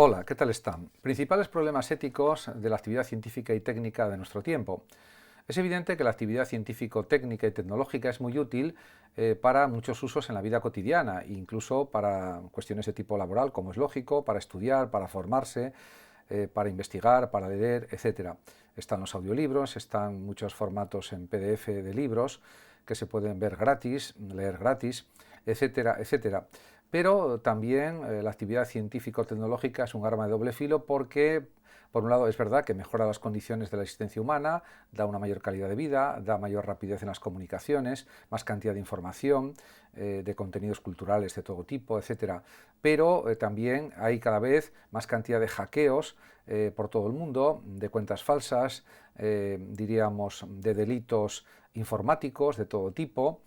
Hola, ¿qué tal están? Principales problemas éticos de la actividad científica y técnica de nuestro tiempo. Es evidente que la actividad científico-técnica y tecnológica es muy útil para muchos usos en la vida cotidiana, incluso para cuestiones de tipo laboral, como es lógico, para estudiar, para formarse, para investigar, para leer, etc. Están los audiolibros, están muchos formatos en PDF de libros que se pueden ver gratis, leer gratis, etcétera, etcétera. Pero también la actividad científico-tecnológica es un arma de doble filo porque, por un lado, es verdad que mejora las condiciones de la existencia humana, da una mayor calidad de vida, da mayor rapidez en las comunicaciones, más cantidad de información, de contenidos culturales de todo tipo, etcétera. Pero también hay cada vez más cantidad de hackeos por todo el mundo, de cuentas falsas, diríamos, de delitos informáticos de todo tipo.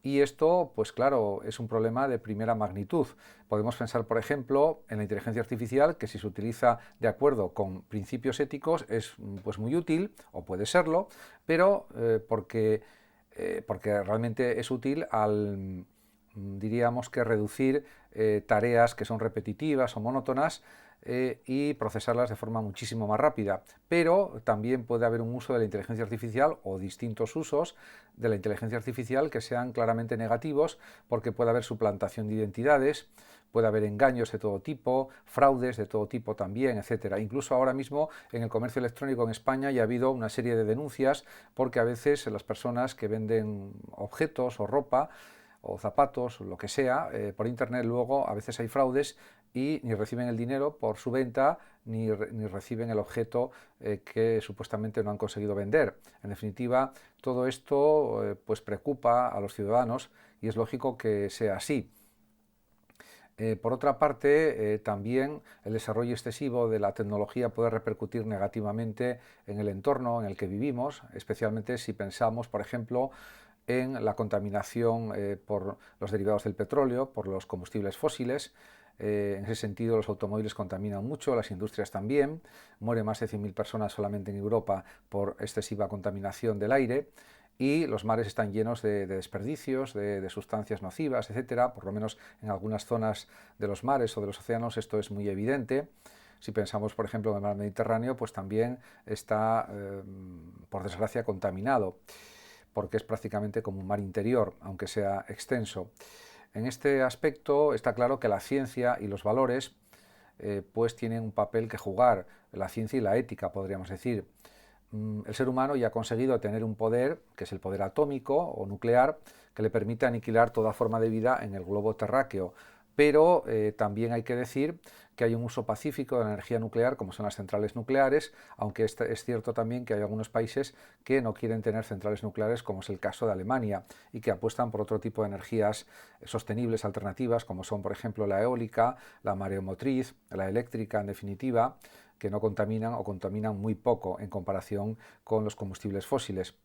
Y esto, pues claro, es un problema de primera magnitud. Podemos pensar, por ejemplo, en la inteligencia artificial, que si se utiliza de acuerdo con principios éticos es pues muy útil, o puede serlo, pero porque realmente es útil al, diríamos que reducir tareas que son repetitivas o monótonas y procesarlas de forma muchísimo más rápida. Pero también puede haber un uso de la inteligencia artificial o distintos usos de la inteligencia artificial que sean claramente negativos porque puede haber suplantación de identidades, puede haber engaños de todo tipo, fraudes de todo tipo también, etcétera. Incluso ahora mismo en el comercio electrónico en España ya ha habido una serie de denuncias porque a veces las personas que venden objetos o ropa o zapatos, lo que sea, por internet luego a veces hay fraudes y ni reciben el dinero por su venta ni reciben el objeto que supuestamente no han conseguido vender. En definitiva, todo esto pues preocupa a los ciudadanos y es lógico que sea así. Por otra parte, también el desarrollo excesivo de la tecnología puede repercutir negativamente en el entorno en el que vivimos, especialmente si pensamos, por ejemplo, en la contaminación por los derivados del petróleo, por los combustibles fósiles. En ese sentido, los automóviles contaminan mucho, las industrias también. Mueren más de 100.000 personas solamente en Europa por excesiva contaminación del aire. Y los mares están llenos de desperdicios, de sustancias nocivas, etcétera. Por lo menos en algunas zonas de los mares o de los océanos esto es muy evidente. Si pensamos, por ejemplo, en el mar Mediterráneo, pues también está, por desgracia, contaminado, porque es prácticamente como un mar interior, aunque sea extenso. En este aspecto está claro que la ciencia y los valores pues tienen un papel que jugar, la ciencia y la ética, podríamos decir. El ser humano ya ha conseguido tener un poder, que es el poder atómico o nuclear, que le permite aniquilar toda forma de vida en el globo terráqueo. Pero también hay que decir que hay un uso pacífico de la energía nuclear, como son las centrales nucleares, aunque es cierto también que hay algunos países que no quieren tener centrales nucleares, como es el caso de Alemania, y que apuestan por otro tipo de energías sostenibles, alternativas, como son, por ejemplo, la eólica, la mareomotriz, la eléctrica, en definitiva, que no contaminan o contaminan muy poco en comparación con los combustibles fósiles.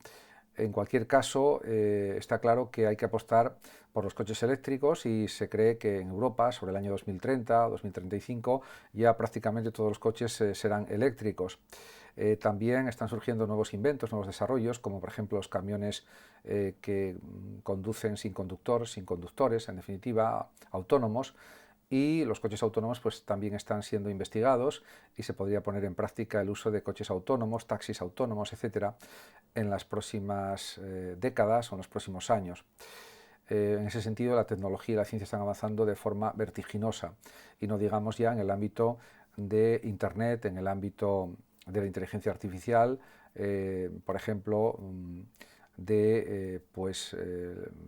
En cualquier caso, está claro que hay que apostar por los coches eléctricos y se cree que en Europa, sobre el año 2030 o 2035, ya prácticamente todos los coches serán eléctricos. También están surgiendo nuevos inventos, nuevos desarrollos, como por ejemplo los camiones que conducen sin conductor, sin conductores, en definitiva, autónomos, y los coches autónomos pues también están siendo investigados y se podría poner en práctica el uso de coches autónomos, taxis autónomos, etcétera, en las próximas décadas o en los próximos años. En ese sentido, la tecnología y la ciencia están avanzando de forma vertiginosa y no digamos ya en el ámbito de Internet, en el ámbito de la inteligencia artificial, por ejemplo,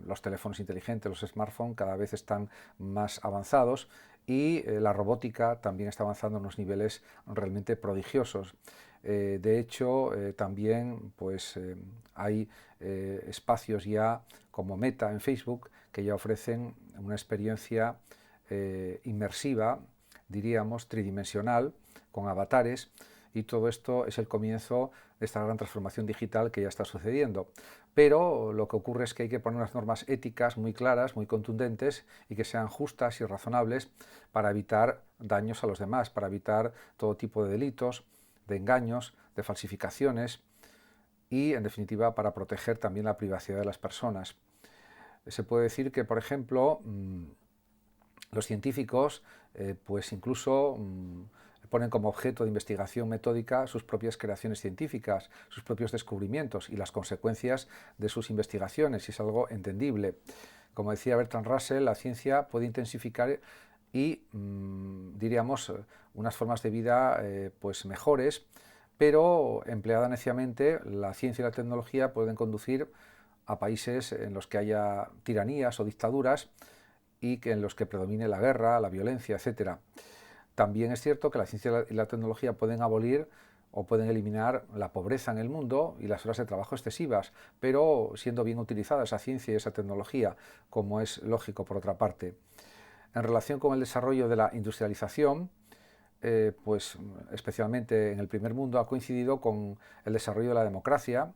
los teléfonos inteligentes, los smartphones cada vez están más avanzados y la robótica también está avanzando en unos niveles realmente prodigiosos. De hecho, también pues, hay espacios ya como Meta en Facebook que ya ofrecen una experiencia inmersiva, diríamos, tridimensional, con avatares, y todo esto es el comienzo de esta gran transformación digital que ya está sucediendo. Pero lo que ocurre es que hay que poner unas normas éticas muy claras, muy contundentes y que sean justas y razonables para evitar daños a los demás, para evitar todo tipo de delitos, de engaños, de falsificaciones y, en definitiva, para proteger también la privacidad de las personas. Se puede decir que, por ejemplo, los científicos pues incluso ponen como objeto de investigación metódica sus propias creaciones científicas, sus propios descubrimientos y las consecuencias de sus investigaciones, y es algo entendible. Como decía Bertrand Russell, la ciencia puede intensificar y, diríamos, unas formas de vida pues mejores, pero empleada neciamente, la ciencia y la tecnología pueden conducir a países en los que haya tiranías o dictaduras y que en los que predomine la guerra, la violencia, etc. También es cierto que la ciencia y la tecnología pueden abolir o pueden eliminar la pobreza en el mundo y las horas de trabajo excesivas, pero siendo bien utilizada esa ciencia y esa tecnología, como es lógico por otra parte. En relación con el desarrollo de la industrialización, pues especialmente en el primer mundo ha coincidido con el desarrollo de la democracia,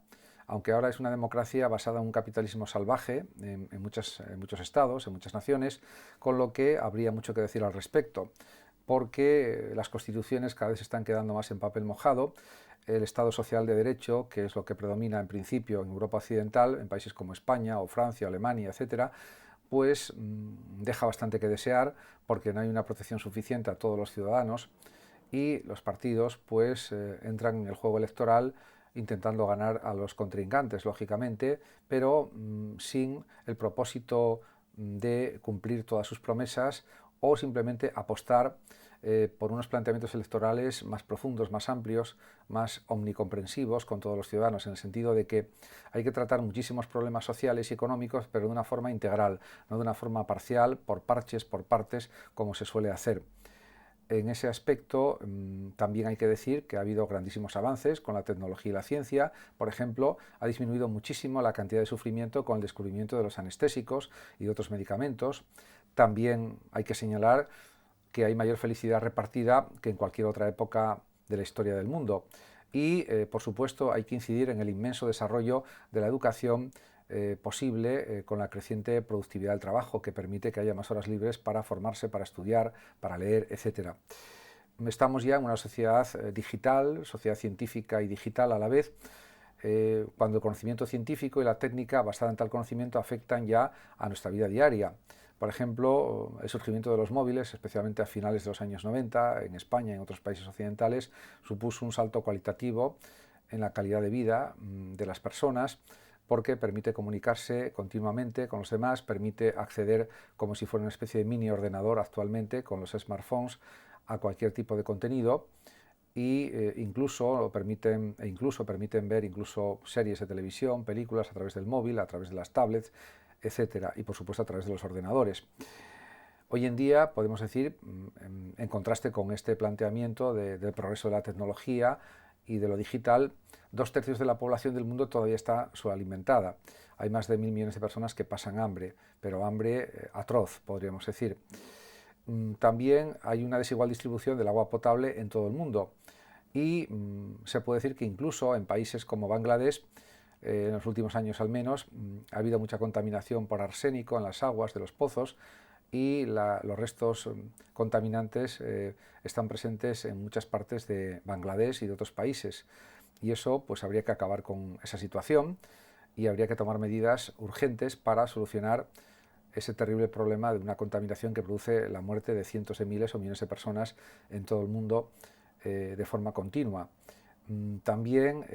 aunque ahora es una democracia basada en un capitalismo salvaje en muchos estados, en muchas naciones, con lo que habría mucho que decir al respecto, porque las constituciones cada vez están quedando más en papel mojado. El Estado social de derecho, que es lo que predomina en principio en Europa occidental, en países como España o Francia, Alemania, etcétera, pues deja bastante que desear, porque no hay una protección suficiente a todos los ciudadanos, y los partidos pues entran en el juego electoral intentando ganar a los contrincantes, lógicamente, pero sin el propósito de cumplir todas sus promesas o simplemente apostar por unos planteamientos electorales más profundos, más amplios, más omnicomprensivos con todos los ciudadanos, en el sentido de que hay que tratar muchísimos problemas sociales y económicos, pero de una forma integral, no de una forma parcial, por parches, por partes, como se suele hacer. En ese aspecto también hay que decir que ha habido grandísimos avances con la tecnología y la ciencia. Por ejemplo, ha disminuido muchísimo la cantidad de sufrimiento con el descubrimiento de los anestésicos y de otros medicamentos. También hay que señalar que hay mayor felicidad repartida que en cualquier otra época de la historia del mundo. Y, por supuesto, hay que incidir en el inmenso desarrollo de la educación posible con la creciente productividad del trabajo, que permite que haya más horas libres para formarse, para estudiar, para leer, etc. Estamos ya en una sociedad digital, sociedad científica y digital a la vez, cuando el conocimiento científico y la técnica basada en tal conocimiento afectan ya a nuestra vida diaria. Por ejemplo, el surgimiento de los móviles, especialmente a finales de los años 90, en España y en otros países occidentales, supuso un salto cualitativo en la calidad de vida de las personas, porque permite comunicarse continuamente con los demás, permite acceder como si fuera una especie de mini ordenador actualmente con los smartphones a cualquier tipo de contenido, y incluso permiten ver incluso series de televisión, películas a través del móvil, a través de las tablets, etcétera, y por supuesto a través de los ordenadores. Hoy en día podemos decir, en contraste con este planteamiento del progreso de la tecnología y de lo digital, 2/3 de la población del mundo todavía está subalimentada. Hay más de 1.000 millones de personas que pasan hambre, pero hambre atroz, podríamos decir. También hay una desigual distribución del agua potable en todo el mundo, y se puede decir que incluso en países como Bangladesh, en los últimos años al menos, ha habido mucha contaminación por arsénico en las aguas de los pozos, y los restos contaminantes están presentes en muchas partes de Bangladesh y de otros países, y eso pues habría que acabar con esa situación y habría que tomar medidas urgentes para solucionar ese terrible problema de una contaminación que produce la muerte de cientos de miles o millones de personas en todo el mundo de forma continua. También,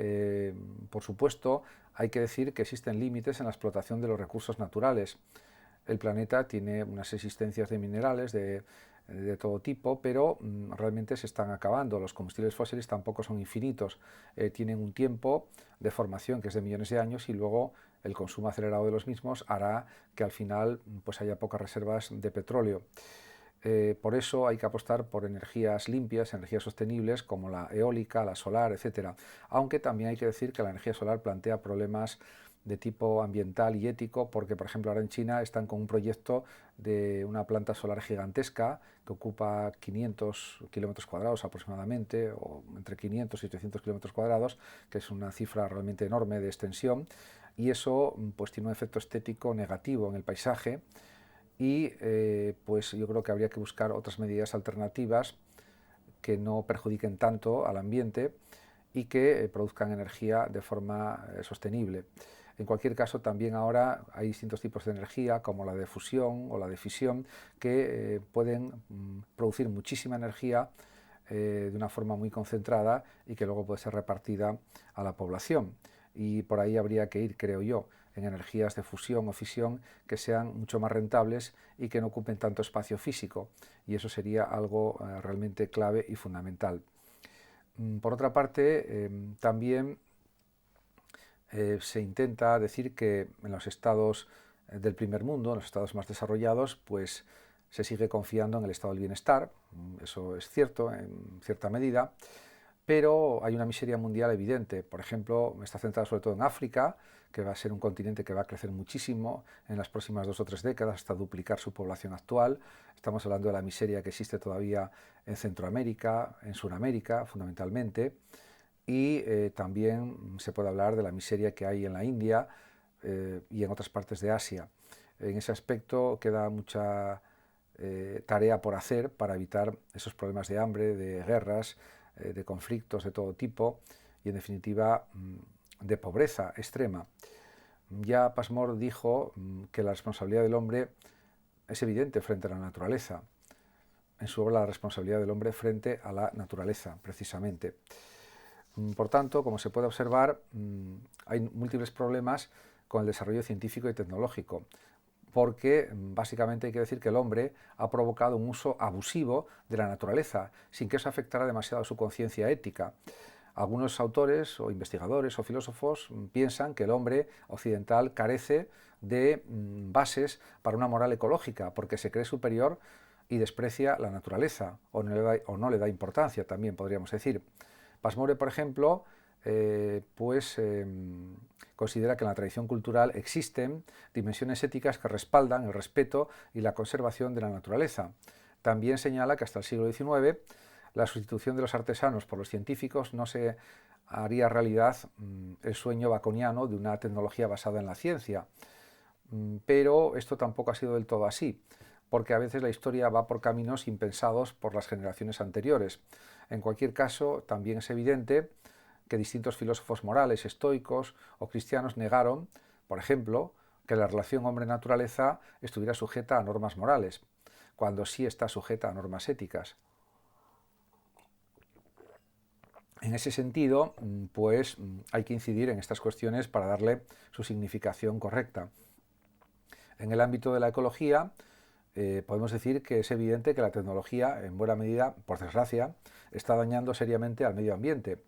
por supuesto, hay que decir que existen límites en la explotación de los recursos naturales. El planeta tiene unas existencias de minerales de todo tipo, pero realmente se están acabando. Los combustibles fósiles tampoco son infinitos, tienen un tiempo de formación que es de millones de años, y luego el consumo acelerado de los mismos hará que al final pues haya pocas reservas de petróleo. Por eso hay que apostar por energías limpias, energías sostenibles como la eólica, la solar, etc. Aunque también hay que decir que la energía solar plantea problemas de tipo ambiental y ético, porque por ejemplo ahora en China están con un proyecto de una planta solar gigantesca que ocupa 500 kilómetros cuadrados aproximadamente, o entre 500 y 800 kilómetros cuadrados, que es una cifra realmente enorme de extensión, y eso pues tiene un efecto estético negativo en el paisaje, y pues yo creo que habría que buscar otras medidas alternativas que no perjudiquen tanto al ambiente y que produzcan energía de forma sostenible. En cualquier caso, también ahora hay distintos tipos de energía, como la de fusión o la de fisión, que pueden producir muchísima energía de una forma muy concentrada y que luego puede ser repartida a la población. Y por ahí habría que ir, creo yo, en energías de fusión o fisión que sean mucho más rentables y que no ocupen tanto espacio físico. Y eso sería algo realmente clave y fundamental. Por otra parte, también se intenta decir que en los estados del primer mundo, en los estados más desarrollados, pues se sigue confiando en el estado del bienestar. Eso es cierto en cierta medida, pero hay una miseria mundial evidente. Por ejemplo, está centrada sobre todo en África, que va a ser un continente que va a crecer muchísimo en las próximas 2 o 3 décadas hasta duplicar su población actual. Estamos hablando de la miseria que existe todavía en Centroamérica, en Sudamérica fundamentalmente, y también se puede hablar de la miseria que hay en la India y en otras partes de Asia. En ese aspecto queda mucha tarea por hacer para evitar esos problemas de hambre, de guerras, de conflictos de todo tipo y en definitiva de pobreza extrema. Ya Passmore dijo que la responsabilidad del hombre es evidente frente a la naturaleza, en su obra La responsabilidad del hombre frente a la naturaleza, precisamente. Por tanto, como se puede observar, hay múltiples problemas con el desarrollo científico y tecnológico, porque básicamente hay que decir que el hombre ha provocado un uso abusivo de la naturaleza, sin que eso afectara demasiado su conciencia ética. Algunos autores o investigadores o filósofos piensan que el hombre occidental carece de bases para una moral ecológica, porque se cree superior y desprecia la naturaleza, o no le da importancia, también podríamos decir. Passmore, por ejemplo, considera que en la tradición cultural existen dimensiones éticas que respaldan el respeto y la conservación de la naturaleza. También señala que hasta el siglo XIX la sustitución de los artesanos por los científicos no se haría realidad el sueño baconiano de una tecnología basada en la ciencia. Pero esto tampoco ha sido del todo así, porque a veces la historia va por caminos impensados por las generaciones anteriores. En cualquier caso, también es evidente que distintos filósofos morales, estoicos o cristianos negaron, por ejemplo, que la relación hombre-naturaleza estuviera sujeta a normas morales, cuando sí está sujeta a normas éticas. En ese sentido, pues hay que incidir en estas cuestiones para darle su significación correcta. En el ámbito de la ecología, podemos decir que es evidente que la tecnología, en buena medida, por desgracia, está dañando seriamente al medio ambiente.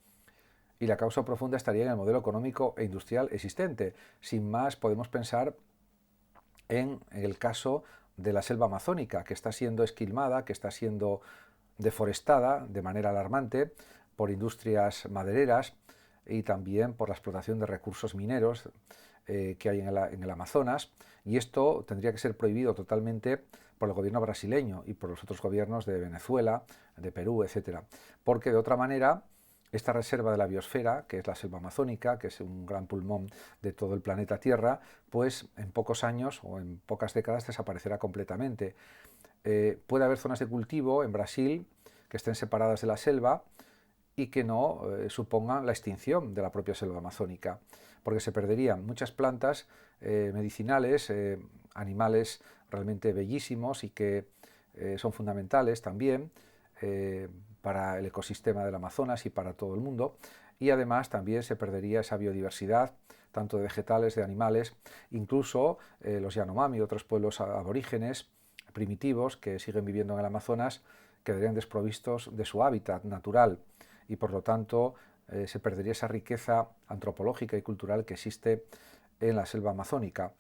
Y la causa profunda estaría en el modelo económico e industrial existente. Sin más, podemos pensar en el caso de la selva amazónica, que está siendo esquilmada, que está siendo deforestada de manera alarmante por industrias madereras y también por la explotación de recursos mineros que hay en el Amazonas, y esto tendría que ser prohibido totalmente por el gobierno brasileño y por los otros gobiernos de Venezuela, de Perú, etcétera, porque de otra manera esta reserva de la biosfera, que es la selva amazónica, que es un gran pulmón de todo el planeta Tierra, pues en pocos años o en pocas décadas desaparecerá completamente. Puede haber zonas de cultivo en Brasil que estén separadas de la selva y que no supongan la extinción de la propia selva amazónica, porque se perderían muchas plantas medicinales, animales realmente bellísimos y que son fundamentales también para el ecosistema del Amazonas y para todo el mundo, y además también se perdería esa biodiversidad, tanto de vegetales, de animales, incluso los Yanomami, otros pueblos aborígenes primitivos que siguen viviendo en el Amazonas, quedarían desprovistos de su hábitat natural y por lo tanto se perdería esa riqueza antropológica y cultural que existe en la selva amazónica.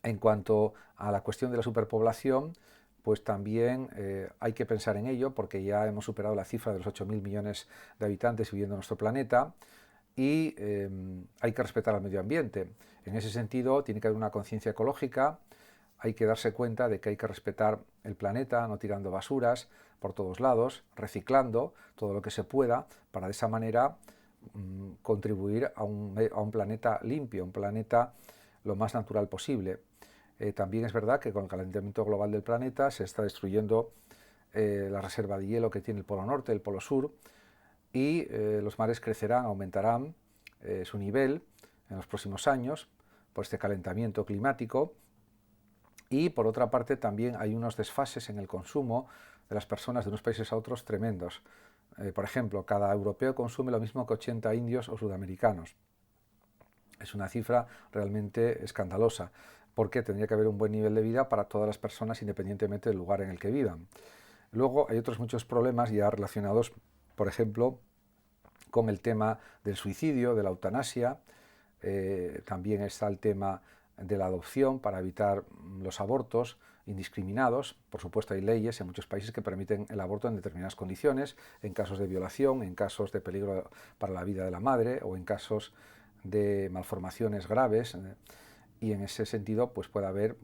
En cuanto a la cuestión de la superpoblación, pues también hay que pensar en ello porque ya hemos superado la cifra de los 8.000 millones de habitantes viviendo en nuestro planeta y hay que respetar al medio ambiente. En ese sentido, tiene que haber una conciencia ecológica, hay que darse cuenta de que hay que respetar el planeta, no tirando basuras por todos lados, reciclando todo lo que se pueda para de esa manera contribuir a un planeta limpio, un planeta lo más natural posible. También es verdad que con el calentamiento global del planeta se está destruyendo la reserva de hielo que tiene el Polo Norte, el Polo Sur, y los mares crecerán, aumentarán su nivel en los próximos años por este calentamiento climático. Y por otra parte también hay unos desfases en el consumo de las personas de unos países a otros tremendos. Por ejemplo, cada europeo consume lo mismo que 80 indios o sudamericanos. Es una cifra realmente escandalosa, porque tendría que haber un buen nivel de vida para todas las personas independientemente del lugar en el que vivan. Luego hay otros muchos problemas ya relacionados, por ejemplo, con el tema del suicidio, de la eutanasia. También está el tema de la adopción para evitar los abortos indiscriminados. Por supuesto, hay leyes en muchos países que permiten el aborto en determinadas condiciones, en casos de violación, en casos de peligro para la vida de la madre o en casos de malformaciones graves. Y en ese sentido pues puede haber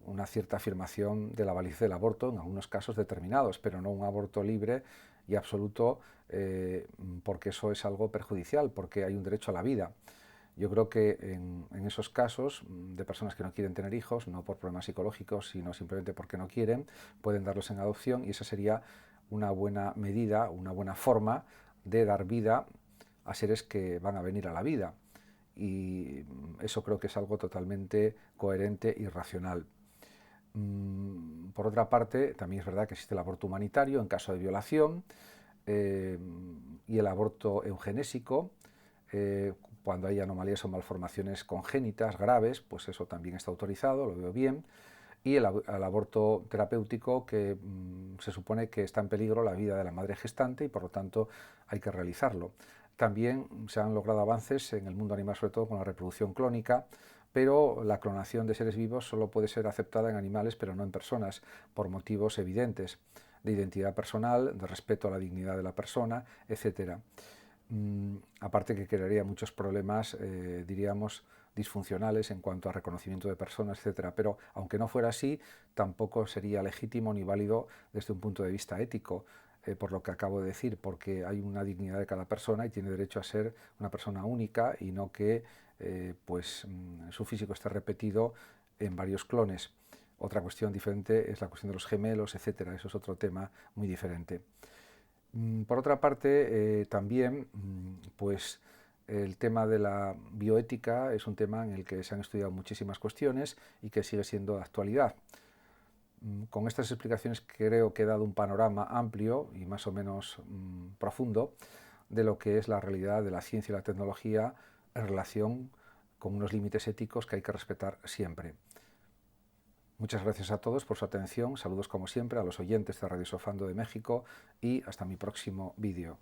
una cierta afirmación de la validez del aborto en algunos casos determinados, pero no un aborto libre y absoluto, porque eso es algo perjudicial, porque hay un derecho a la vida. Yo creo que en esos casos de personas que no quieren tener hijos, no por problemas psicológicos, sino simplemente porque no quieren, pueden darlos en adopción, y esa sería una buena medida, una buena forma de dar vida a seres que van a venir a la vida. Y eso creo que es algo totalmente coherente y racional. Por otra parte, también es verdad que existe el aborto humanitario en caso de violación, y el aborto eugenésico, cuando hay anomalías o malformaciones congénitas graves, pues eso también está autorizado, lo veo bien. Y el aborto terapéutico, que se supone que está en peligro la vida de la madre gestante y por lo tanto hay que realizarlo. También se han logrado avances en el mundo animal, sobre todo con la reproducción clónica, pero la clonación de seres vivos solo puede ser aceptada en animales, pero no en personas, por motivos evidentes de identidad personal, de respeto a la dignidad de la persona, etc. Aparte que crearía muchos problemas, diríamos, disfuncionales en cuanto a reconocimiento de personas, etcétera. Pero aunque no fuera así, tampoco sería legítimo ni válido desde un punto de vista ético, por lo que acabo de decir, porque hay una dignidad de cada persona y tiene derecho a ser una persona única y no que su físico esté repetido en varios clones. Otra cuestión diferente es la cuestión de los gemelos, etcétera. Eso es otro tema muy diferente. Por otra parte, también, pues el tema de la bioética es un tema en el que se han estudiado muchísimas cuestiones y que sigue siendo de actualidad. Con estas explicaciones creo que he dado un panorama amplio y más o menos profundo de lo que es la realidad de la ciencia y la tecnología en relación con unos límites éticos que hay que respetar siempre. Muchas gracias a todos por su atención, saludos como siempre a los oyentes de Radio Sofando de México y hasta mi próximo vídeo.